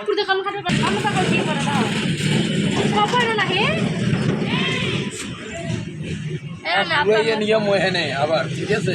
পুরো কাম খাতে পারে আমরা পাগল কি করে দাও সব পারে না হে পুরো এই নিয়ম হয় না আবার ঠিক আছে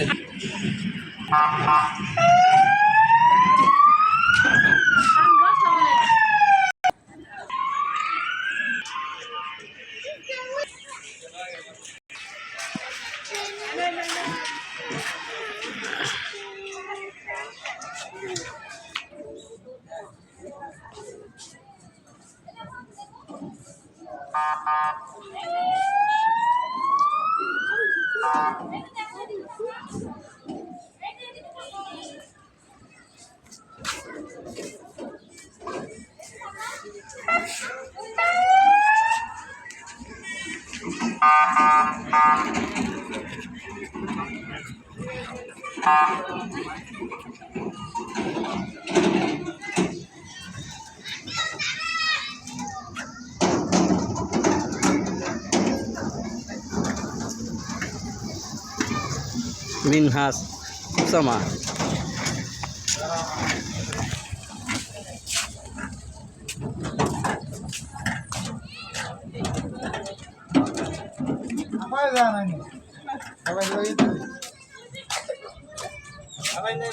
Minhas sama apa jalan ini? Apa itu? Apa ini?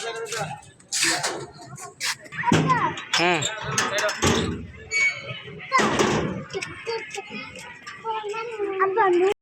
hmm